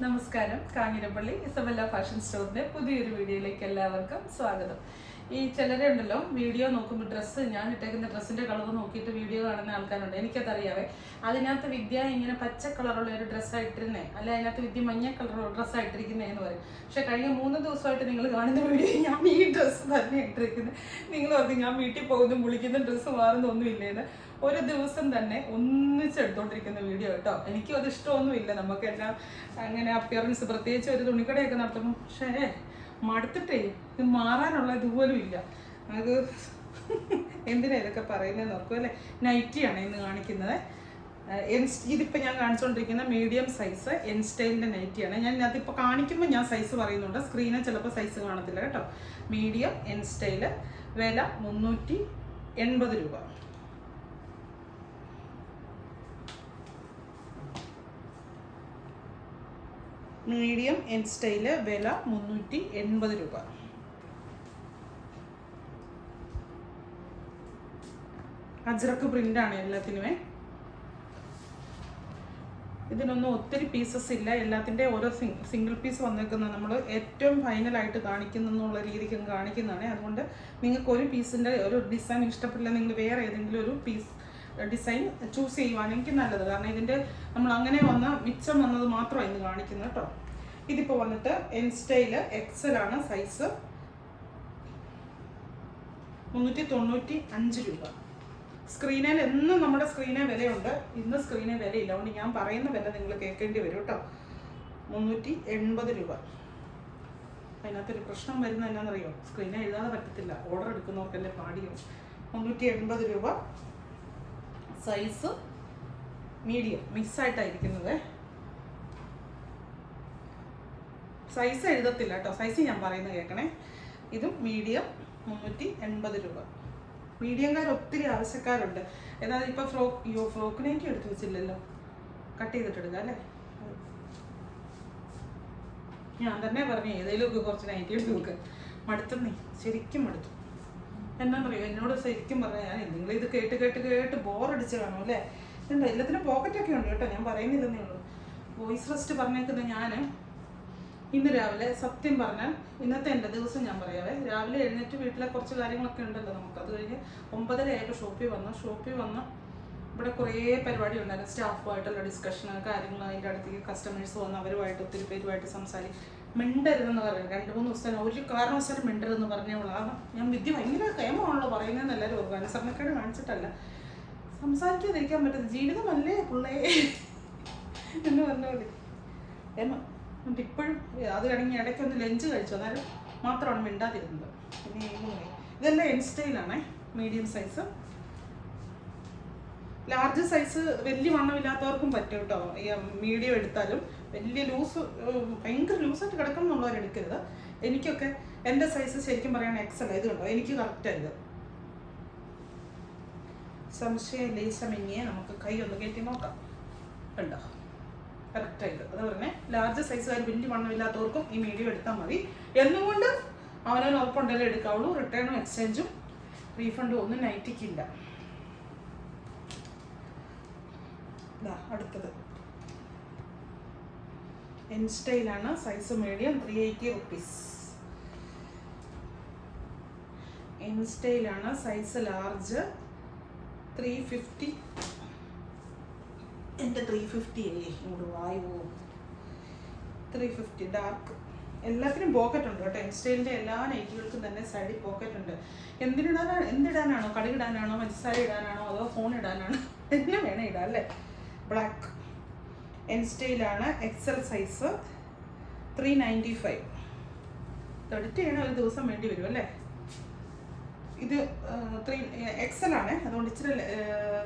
നമസ്കാരം. Kanjirappally Isabella fashion സ്റ്റോറിന്റെ പുതിയൊരു വീഡിയോയിലേക്ക് എല്ലാവർക്കും സ്വാഗതം. ഈ ചിലരെ ഉണ്ടല്ലോ വീഡിയോ നോക്കുമ്പോൾ ഞാൻ ഇട്ടേക്കുന്ന ഡ്രസ്സിന്റെ കളർ നോക്കിയിട്ട് വീഡിയോ കാണുന്ന ആൾക്കാരുണ്ട്. എനിക്കതറിയാവേ. അതിനകത്ത് വിദ്യ ഇങ്ങനെ പച്ച കളറുള്ള ഒരു ഡ്രസ്സായിട്ടിരുന്നേ, അല്ല അതിനകത്ത് വിദ്യ മഞ്ഞ കളറുള്ള ഡ്രസ്സായിട്ടിരിക്കുന്നേ എന്ന് പറയും. പക്ഷെ കഴിഞ്ഞ 3 ദിവസമായിട്ട് നിങ്ങൾ കാണുന്ന വീഡിയോ ഞാൻ ഈ ഡ്രസ്സ് തന്നെ ഇട്ടിരിക്കുന്നത്. നിങ്ങൾ ഓർക്കും ഞാൻ വീട്ടിൽ പോകുന്നതും വിളിക്കുന്ന ഡ്രസ്സ് മാറുന്നൊന്നുമില്ലേന്ന്. ഒരു ദിവസം തന്നെ ഒന്നിച്ചെടുത്തോണ്ടിരിക്കുന്ന വീഡിയോ കേട്ടോ. എനിക്കും അത് ഇഷ്ടമൊന്നുമില്ല, നമുക്കെല്ലാം അങ്ങനെ അപ്പിയറൻസ്, പ്രത്യേകിച്ച് ഒരു തുണിക്കടയൊക്കെ നടത്തുമ്പോൾ. പക്ഷേ മടുത്തിട്ടേ ഇത് മാറാനുള്ള ഇതുപോലും ഇല്ല. അത് എന്തിനാ ഇതൊക്കെ പറയുന്നത് നോക്കും അല്ലേ. നൈറ്റിയാണ് ഇന്ന് കാണിക്കുന്നത്. ഇതിപ്പോൾ ഞാൻ കാണിച്ചുകൊണ്ടിരിക്കുന്ന മീഡിയം സൈസ് എൻ സ്റ്റൈലിൻ്റെ നൈറ്റിയാണ്. ഞാൻ അതിപ്പോൾ കാണിക്കുമ്പോൾ ഞാൻ സൈസ് പറയുന്നുണ്ട്, സ്ക്രീനിൽ ചിലപ്പോൾ സൈസ് കാണത്തില്ല കേട്ടോ. മീഡിയം എൻ സ്റ്റൈല്, വില 380 രൂപ. മീഡിയം എൻ സ്റ്റൈല്, വില 380 രൂപ. അജ്രക്ക് പ്രിൻ്റാണ് എല്ലാത്തിനുമേ. ഇതിനൊന്നും ഒത്തിരി പീസസ് ഇല്ല, എല്ലാത്തിൻ്റെ ഓരോ സിംഗിൾ പീസ് വന്നേക്കുന്നത് നമ്മൾ ഏറ്റവും ഫൈനലായിട്ട് കാണിക്കുന്നുള്ള രീതിക്ക് കാണിക്കുന്നതാണ്. അതുകൊണ്ട് നിങ്ങൾക്ക് ഒരു പീസിൻ്റെ ഒരു ഡിസൈൻ ഇഷ്ടപ്പെട്ടില്ല, നിങ്ങൾ വേറെ ഏതെങ്കിലും ഒരു പീസ് ഡിസൈൻ ചൂസ് ചെയ്യുവാണെങ്കിൽ നല്ലത്. കാരണം ഇതിൻ്റെ നമ്മൾ അങ്ങനെ മിച്ചം വന്നത് മാത്രമാണ് ഇന്ന് കാണിക്കുന്നത് കേട്ടോ. ഇതിപ്പോൾ വന്നിട്ട് എൻ സ്റ്റൈല് എക്സൽ ആണ് സൈസ്, 395 രൂപ. സ്ക്രീനിൽ എന്നും നമ്മുടെ സ്ക്രീനിൽ വിലയുണ്ട്, ഇന്ന് സ്ക്രീനിൽ വിലയില്ല. അതുകൊണ്ട് ഞാൻ പറയുന്ന വില നിങ്ങൾ കേൾക്കേണ്ടി വരും കേട്ടോ. 380 രൂപ. അതിനകത്തൊരു പ്രശ്നം വരുന്നത് എന്നാണെന്നറിയോ, സ്ക്രീനിൽ എഴുതാതെ പറ്റത്തില്ല, ഓർഡർ എടുക്കുന്നവർക്കല്ലേ പാടിയോ. 380 രൂപ. സൈസ് മീഡിയം മിക്സായിട്ടായിരിക്കുന്നത്. സൈസ് എഴുതത്തില്ല കേട്ടോ, സൈസ് ഞാൻ പറയുന്നത് കേൾക്കണേ. ഇതും മീഡിയം 380 രൂപ. മീഡിയംകാർ ഒത്തിരി ആവശ്യക്കാരുണ്ട്. എന്നാൽ ഇപ്പോൾ ഫ്രോക്ക് നൈറ്റി എടുത്ത് വെച്ചില്ലല്ലോ, കട്ട് ചെയ്തിട്ടെടുക്കുക അല്ലേ. ഞാൻ തന്നെ പറഞ്ഞു ഏതെങ്കിലും കുറച്ച് നൈറ്റി എടുത്ത് നോക്ക്. മടുത്തുന്നേ, ശരിക്കും മടുത്തു. എന്നാ പറയുക, എന്നോട് ശരിക്കും പറഞ്ഞാൽ ഞാൻ നിങ്ങൾ ഇത് കേട്ട് കേട്ട് കേട്ട് ബോറടിച്ച് കാണും അല്ലേ. എന്താ എല്ലാത്തിനും പോക്കറ്റൊക്കെ ഉണ്ട് കേട്ടോ, ഞാൻ പറയുന്നില്ലെന്നേ ഉള്ളൂ. വോയിസ് റെസ്റ്റ് പറഞ്ഞേക്കുന്ന ഞാൻ ഇന്ന് രാവിലെ, സത്യം പറഞ്ഞാൽ ഇന്നത്തെ എൻ്റെ ദിവസം ഞാൻ പറയാവേ, രാവിലെ എഴുന്നേറ്റ് വീട്ടിലെ കുറച്ച് കാര്യങ്ങളൊക്കെ ഉണ്ടല്ലോ നമുക്ക്. അത് കഴിഞ്ഞ് 9:30 ആയപ്പോൾ ഷോപ്പിൽ വന്ന് ഇവിടെ കുറേ പരിപാടി ഉണ്ടായിരുന്നു. സ്റ്റാഫുമായിട്ടുള്ള ഡിസ്കഷന് കാര്യങ്ങൾ, അതിൻ്റെ അടുത്തേക്ക് കസ്റ്റമേഴ്സ് വന്ന് അവരുമായിട്ട് ഒത്തിരി പേരുമായിട്ട് മിണ്ടരുതെന്ന് പറയും. 2-3 ദിവസം ഒരു കാരണവശാലും മിണ്ടരുതെന്ന് പറഞ്ഞോളാം. ഞാൻ വിദ്യ ഭയങ്കര കേമമാണല്ലോ പറയുന്നതെന്ന് എല്ലാവരും ഓർക്കും. അനുസരണക്കേട് കാണിച്ചിട്ടല്ല, സംസാരിക്കാതിരിക്കാൻ പറ്റുന്നത് ജീവിതമല്ലേ പിള്ളേ എന്ന് പറഞ്ഞ പോലെ ഏമ. എന്നിട്ട് ഇപ്പോഴും അത് കഴിഞ്ഞ് ഇടയ്ക്കൊന്ന് ലഞ്ച് കഴിച്ചു, അന്നേരം മാത്രമാണ് മിണ്ടാതിരുന്നത്. പിന്നെ ഇതെല്ലാം എൻ സ്റ്റൈലാണേ. മീഡിയം സൈസ്, ലാർജ് സൈസ് വലിയ വണ്ണമില്ലാത്തവർക്കും പറ്റും കേട്ടോ. ഈ മീഡിയം എടുത്താലും വലിയ ലൂസ്, ഭയങ്കര ലൂസായിട്ട് കിടക്കണം എന്നുള്ളവർ എടുക്കരുത്. എനിക്കൊക്കെ എൻ്റെ സൈസ് ശരിക്കും പറയുകയാണെങ്കിൽ എക്സൽ. ഇത് കണ്ടോ, എനിക്ക് കറക്റ്റായത്. സംശയം ലേശമെങ്ങിയെ നമുക്ക് കൈ ഒന്ന് കയറ്റി നോക്കാം. കണ്ടോ, കറക്റ്റായിട്ട്. അത് പറഞ്ഞേ, ലാർജ് സൈസുകാർ വലിയ വണ്ണമില്ലാത്തവർക്കും ഈ മീഡിയം എടുത്താൽ മതി. എന്നും കൊണ്ട് അവനവൻ ഉറപ്പുണ്ടെങ്കിലും എടുക്കാവുള്ളൂ. റിട്ടേണും എക്സ്ചേഞ്ചും റീഫണ്ടും ഒന്നും നൈറ്റിക്കില്ല. അടുത്തത് എൻ സ്റ്റൈലാണ്, സൈസ് മീഡിയം, 380 റുപ്പീസ്. എൻ സ്റ്റൈലാണ്, സൈസ് ലാർജ്, 350. എൻ്റെ 350 അല്ലേ, ഇങ്ങോട്ട് വായു. 350 ഡാർക്ക്. എല്ലാത്തിനും പോക്കറ്റ് ഉണ്ട് കേട്ടോ. എൻ സ്റ്റൈലിൻ്റെ എല്ലാ നൈറ്റികൾക്കും തന്നെ സൈഡിൽ പോക്കറ്റ് ഉണ്ട്. എന്തിടാനാണോ, കടുകിടാനാണോ, പഞ്ചസാര ഇടാനാണോ, അതോ ഫോൺ ഇടാനാണോ, എല്ലാം വേണം ഇടാം അല്ലേ. ബ്ലാക്ക് എൻ സ്റ്റൈലാണ്, എക്സൽ സൈസ്, 395. എഡിറ്റ് ചെയ്യണ ഒരു ദിവസം വേണ്ടി വരും അല്ലേ. ഇത് 3 എക്സൽ ആണ്, അതുകൊണ്ട് ഇച്ചിരി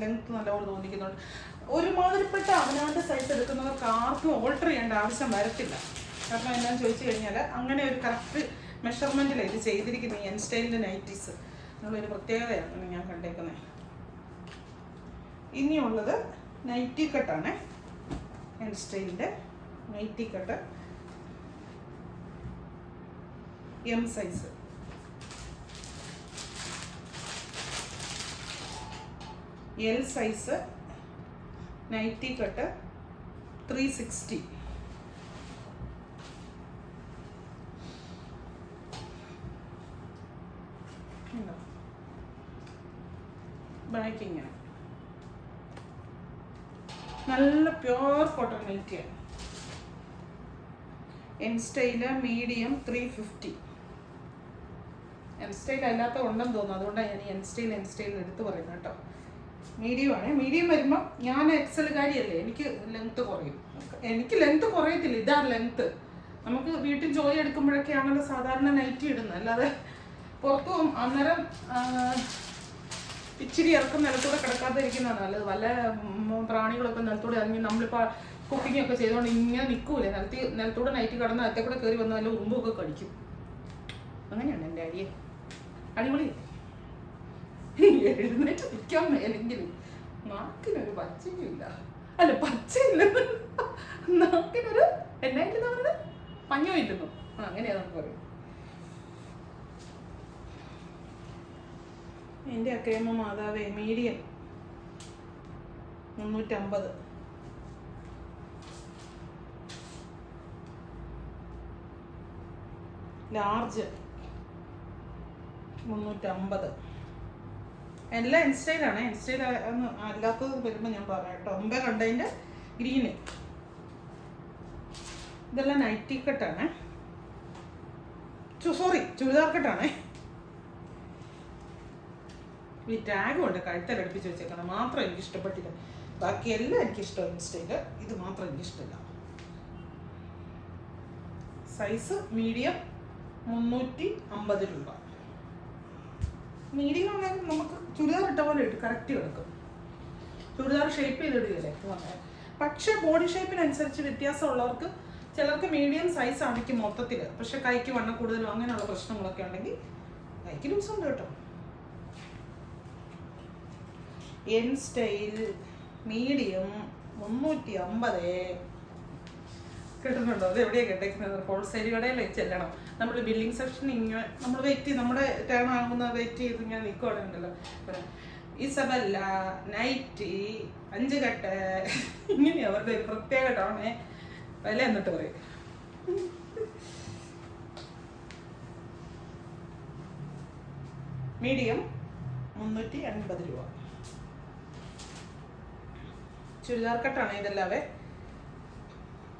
ലെങ്ത് നല്ലപോലെ തോന്നിക്കുന്നുണ്ട്. ഒരുമാതിരിപ്പെട്ട അവനവൻ്റെ സൈസ് എടുക്കുന്നവർക്ക് ആർക്കും ഓൾട്ടർ ചെയ്യേണ്ട ആവശ്യം വരത്തില്ല. കാരണം എന്താണെന്ന് ചോദിച്ചു കഴിഞ്ഞാൽ അങ്ങനെ ഒരു കറക്റ്റ് മെഷർമെൻറ്റിലാണ് ഇത് ചെയ്തിരിക്കുന്നത്. എൻ സ്റ്റൈലിൻ്റെ നൈറ്റീസ് എന്നുള്ളൊരു പ്രത്യേകതയാണ് ഞാൻ കണ്ടേക്കുന്നത്. ഇനിയുള്ളത് നൈറ്റി കട്ടാണ്. എൻ സ്റ്റൈലിൻ്റെ nighty cut, M size. L size nighty cut 360. Back ഇങ്ങനെ നല്ല പ്യുവർ കോട്ടൺ നൈറ്റിയാണ്. N style medium 350. N style അല്ലാത്ത ഉണ്ടെന്ന് തോന്നുന്നു, അതുകൊണ്ടാണ് ഞാൻ എൻ സ്റ്റൈൽ എടുത്ത് പറയുന്നത് കേട്ടോ. മീഡിയം ആണ്. മീഡിയം വരുമ്പോൾ ഞാൻ എക്സലുകാരിയല്ലേ, എനിക്ക് ലെങ്ത്ത് കുറയും. എനിക്ക് ലെങ്ത്ത് കുറയത്തില്ല, ഇതാണ് ലെങ്ത്ത്. നമുക്ക് വീട്ടിൽ ജോലി എടുക്കുമ്പോഴൊക്കെ ആണല്ലോ സാധാരണ നൈറ്റി ഇടുന്നത്, അല്ലാതെ പുറത്തു പോകും അന്നേരം ഇച്ചിരി ഇറക്കം നിലത്തൂടെ കിടക്കാതിരിക്കുന്നതാണ് നല്ലത്. വല്ല പ്രാണികളൊക്കെ നിലത്തൂടെ ഇറങ്ങി നമ്മളിപ്പോൾ കുക്കിംഗ് ഒക്കെ ചെയ്തുകൊണ്ട് ഇങ്ങനെ നിൽക്കൂലേ, നിലത്തൂടെ നൈറ്റ് കിടന്ന് അകത്തെ കൂടെ കയറി വന്ന് നല്ല ഉറുമ്പൊക്കെ കടിക്കും. അങ്ങനെയാണ് എൻ്റെ അരിയെ. അടിപൊളി. എഴുന്നേറ്റ് നിൽക്കാൻ മേലെങ്കിലും നാക്കിനൊരു പച്ചയില്ല, അല്ല പച്ചയില്ല, നാക്കിനൊരു എന്നായിട്ടെന്ന് പറഞ്ഞത് പഞ്ഞോ ഇല്ലെന്നു. അങ്ങനെയാ നമുക്ക് പറയും. എൻ്റെ അക്കയമ്മ മാതാവേ മീഡിയം 350. ലാർജ് 350. എല്ലാം ഇൻസ്റ്റൈലാണ്. ഇൻസ്റ്റൈൽ അല്ലാത്തത് വരുമ്പോൾ ഞാൻ പറയാം കേട്ടോ. മുമ്പേ കണ്ടതിൻ്റെ ഗ്രീന്. ഇതെല്ലാം നൈറ്റി കട്ടാണ്, ചുരിദാർ കട്ടാണേ. ഈ ടാഗും ഉണ്ട്, കഴുത്തലടുപ്പിച്ച് വെച്ചേക്കണം. മാത്രം എനിക്ക് ഇഷ്ടപ്പെട്ടില്ല, ബാക്കിയെല്ലാം എനിക്കിഷ്ടം. ഇൻസ്റ്റൈല് ഇത് മാത്രം എനിക്കിഷ്ടമില്ല. സൈസ് മീഡിയം 350 രൂപ. മീഡിയം ആണെങ്കിൽ നമുക്ക് ചുരിദാർ ഇട്ട പോലെ ഇട്ട് കറക്റ്റ് കിടക്കും. ചുരിദാർ ഷേപ്പ് ചെയ്തിടുകയല്ലേ പറഞ്ഞാൽ. പക്ഷേ ബോഡി ഷേപ്പിനനുസരിച്ച് വ്യത്യാസമുള്ളവർക്ക് ചിലർക്ക് മീഡിയം സൈസ് ആയിരിക്കും മൊത്തത്തിൽ, പക്ഷെ കൈക്ക് വണ്ണം കൂടുതലും അങ്ങനെയുള്ള പ്രശ്നങ്ങളൊക്കെ ഉണ്ടെങ്കിൽ കൈക്ക് ലൂസ് ഉണ്ട് കേട്ടോ. എൻ സ്റ്റൈൽ മീഡിയം 350 കിട്ടുന്നുണ്ടോ? അത് എവിടെയാണ് കേട്ടേക്കുന്നത്? ഹോൾസെയിൽ കടയിലേ ചെല്ലണം. നമ്മൾ ബില്ലിംഗ് സെക്ഷൻ ഇങ്ങനെ നമ്മൾ വെയിറ്റ് ചെയ്ത് നമ്മുടെ ടേൺ ആകുന്ന വെയിറ്റ് ചെയ്ത് ഇങ്ങനെ നിൽക്കുവാണെന്നുണ്ടല്ലോ. ഇസബല്ല നൈറ്റി 5 കെട്ട് ഇങ്ങനെ അവരുടെ ഒരു പ്രത്യേക ടൗണേ വില എന്നിട്ട് പറയും. മീഡിയം 380 രൂപ. ചുരിദാർ കട്ടാണ് ഇതല്ലാവേ.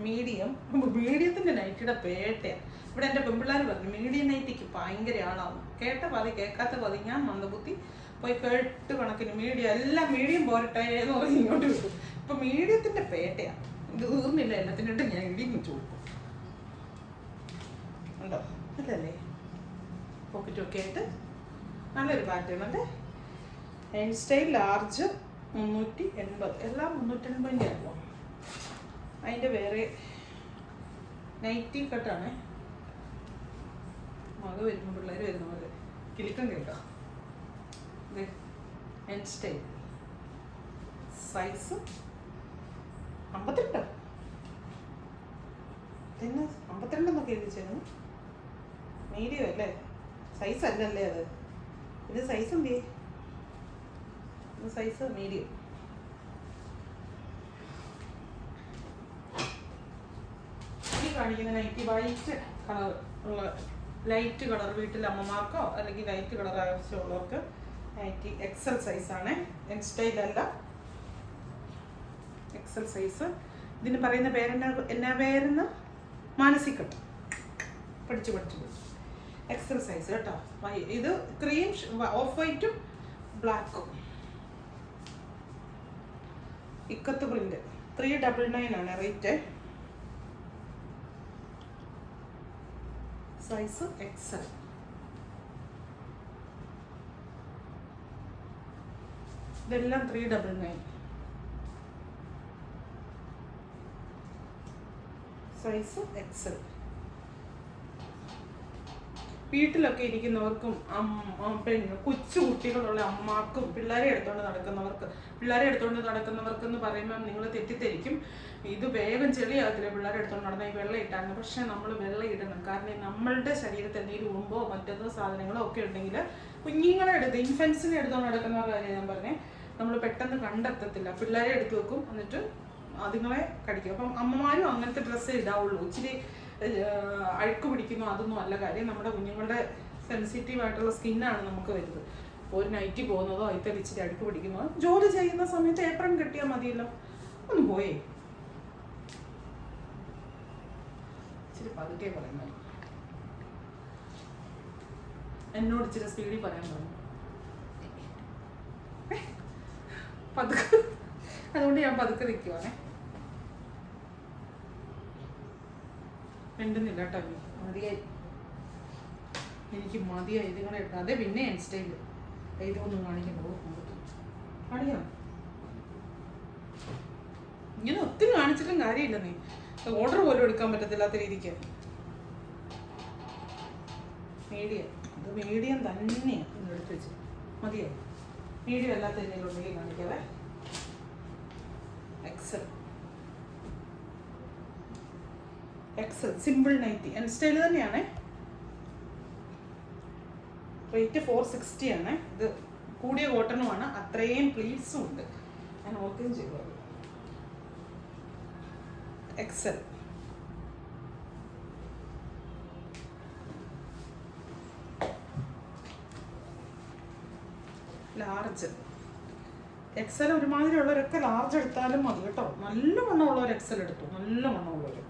മീഡിയത്തിൻ്റെ നൈറ്റിയുടെ പേട്ടയാണ്. ഇവിടെ എൻ്റെ പെൺപിള്ളേർ പറഞ്ഞു മീഡിയം നൈറ്റിക്ക് ഭയങ്കര ആളാവും. കേട്ട പാതി കേൾക്കാത്ത പാതി. ഞാൻ മന്ദബുദ്ധി പോയി കേട്ട് കണക്കിന് മീഡിയം എല്ലാം മീഡിയം പോരട്ടെ എന്ന് പറഞ്ഞ് ഇങ്ങോട്ട് കിട്ടും. ഇപ്പം മീഡിയത്തിൻ്റെ പേട്ടയാണ്. ഇത് തീർന്നില്ല, എല്ലാത്തിനായിട്ട് ഞാൻ ഇടിയും വെച്ച് കൊടുക്കും. ഉണ്ടോ? അല്ലല്ലേ? പോക്കറ്റൊക്കെ ആയിട്ട് നല്ലൊരു പാറ്റേൺ അല്ലേ? Hair style large 380. എല്ലാം 380 ആകും. അതിൻ്റെ വേറെ നൈറ്റി കട്ടാണ്. മക വരുമ്പോൾ പിള്ളേർ വരുന്ന പോലെ കിളിക്കം കേൾക്കാം. Hair style size 52. പിന്നെ 52 എന്നൊക്കെ എഴുതിച്ചേരുന്നു. മീഡിയം അല്ലേ? സൈസ് അല്ലല്ലേ അത്? ഇത് സൈസ് എന്തേ? ഇത് സൈസ് മീഡിയം. ഈ കാണിക്കുന്ന നൈറ്റി വൈറ്റ് കളർ ഉള്ള ലൈറ്റ് കളർ വീട്ടിൽ അമ്മമാർക്കോ അല്ലെങ്കിൽ ലൈറ്റ് കളർ ആവശ്യമുള്ളവർക്ക് നൈറ്റി എക്സൽ സൈസാണ്. എൻ സ്റ്റൈലല്ല, എക്സൽ സൈസ്. ഇതിന് പറയുന്ന എന്നാ പേരെന്ന് മാനസികട്ട് പഠിച്ചു എക്സൽ സൈസ് കേട്ടോ. ഇത് ക്രീം ഓഫ് വൈറ്റും ബ്ലാക്കും. ഇക്കത്ത് പ്രിന്റ് 399 ആണ് റേറ്റ്. Size Excel. ഇതെല്ലാം 399. Size Excel. വീട്ടിലൊക്കെ ഇരിക്കുന്നവർക്കും പിന്നെ കൊച്ചു കുട്ടികളുള്ള അമ്മമാർക്കും പിള്ളേരെ എടുത്തുകൊണ്ട് നടക്കുന്നവർക്ക് എന്ന് പറയുമ്പം നിങ്ങൾ തെറ്റിദ്ധരിക്കും. ഇത് വേഗം ചെളിയാകത്തില്ല പിള്ളേരെ എടുത്തുകൊണ്ട് നടന്നാൽ ഈ വെള്ളം ഇട്ടാണ്. പക്ഷെ നമ്മൾ വെള്ളം ഇടണം. കാരണം നമ്മളുടെ ശരീരത്തിൽ എന്തെങ്കിലും ഉറുമ്പോ മറ്റേതോ സാധനങ്ങളോ ഒക്കെ ഉണ്ടെങ്കിൽ കുഞ്ഞുങ്ങളെ എടുത്ത് ഇൻഫൻസിനെ എടുത്തുകൊണ്ട് നടക്കുന്നവരുടെ കാര്യം ഞാൻ പറഞ്ഞേ, നമ്മൾ പെട്ടെന്ന് കണ്ടെത്തത്തില്ല. പിള്ളേരെ എടുത്ത് വെക്കും, എന്നിട്ട് അതുങ്ങളെ കടിക്കും. അപ്പം അമ്മമാരും അങ്ങനത്തെ ഡ്രസ്സേ ഇടാവുള്ളൂ. ഇച്ചിരി അഴുക്ക് പിടിക്കുന്നു അതൊന്നും അല്ല കാര്യം. നമ്മുടെ കുഞ്ഞുങ്ങളുടെ സെൻസിറ്റീവ് ആയിട്ടുള്ള സ്കിന്നാണ് നമുക്ക് വരുന്നത്. ഒരു നൈറ്റി പോകുന്നതോ അതിൽ ഇച്ചിരി അടുക്ക് പിടിക്കുന്നതോ ജോലി ചെയ്യുന്ന സമയത്ത് ഏപ്രൺ കിട്ടിയാൽ മതിയല്ലോ. ഒന്ന് പോയേ, ഇച്ചിരി പതുക്കെ പറയുന്നത്, എന്നോട് ഇച്ചിരി സ്പീഡിൽ പറയാൻ പറഞ്ഞു പതുക്കെ, അതുകൊണ്ട് ഞാൻ പതുക്കെ നിൽക്കുവാണേ. മിണ്ടുന്നില്ല കേട്ടോ, മതിയായി, എനിക്ക് മതിയായി. ഇത് കൂടെ ഇട്ടാതെ പിന്നെ ഇൻസ്റ്റയിൽ ഇതൊന്നും കാണിക്കണ്ടോ, കാണിക്കാം. ഇങ്ങനെ ഒത്തിരി കാണിച്ചിട്ടും കാര്യമില്ല, നീ ഓർഡർ പോലും എടുക്കാൻ പറ്റത്തില്ലാത്ത രീതിക്ക്. മീഡിയം, ഇത് മീഡിയം തന്നെയാണ് ഇന്ന് എടുത്ത് വെച്ച്. മതിയോ? മീഡിയം അല്ലാത്ത എന്തെങ്കിലും ഉണ്ടെങ്കിൽ കാണിക്കാവേ. XL, XL simple nighty N style തന്നെയാണ്. റേറ്റ് 460 ആണ്. ഇത് കൂടിയ കോട്ടണുമാണ്, അത്രയും പ്ലീറ്റ്സും ഉണ്ട്. ഞാൻ ഓർക്കുകയും ചെയ്തു. Excel, large. എക്സൽ ഒരുമാതിരി ഉള്ളവരൊക്കെ ലാർജ് എടുത്താലും മതി കേട്ടോ. നല്ല വണ്ണമുള്ളവർ എക്സൽ എടുത്തു, നല്ല വണ്ണമുള്ളവർ.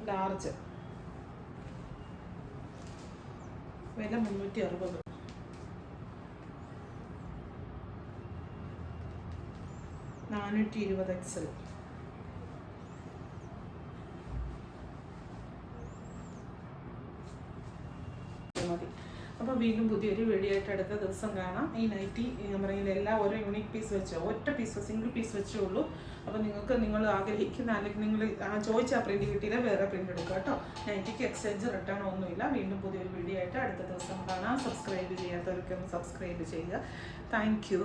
ലാർജ് വില 360. എക്സൽ മതി. അപ്പോൾ വീണ്ടും പുതിയൊരു വീഡിയോ ആയിട്ട് അടുത്ത ദിവസം കാണാം. ഈ നൈറ്റി ഞാൻ പറയുന്നത് എല്ലാം ഓരോ യൂണിക് പീസ് വെച്ചോ, ഒറ്റ പീസ് സിംഗിൾ പീസ് വെച്ചേ ഉള്ളൂ. അപ്പോൾ നിങ്ങൾ ആഗ്രഹിക്കുന്ന, അല്ലെങ്കിൽ നിങ്ങൾ ചോദിച്ച ആ പ്രിൻറ്റ് കിട്ടിയില്ല വേറെ പ്രിൻറ്റ് എടുക്കുക കേട്ടോ. നൈറ്റിക്ക് എക്സ്ചേഞ്ച് റിട്ടേൺ ഒന്നുമില്ല. വീണ്ടും പുതിയൊരു വീഡിയോ ആയിട്ട് അടുത്ത ദിവസം കാണാം. സബ്സ്ക്രൈബ് ചെയ്യാത്തവർക്കൊന്ന് സബ്സ്ക്രൈബ് ചെയ്യുക. Thank you.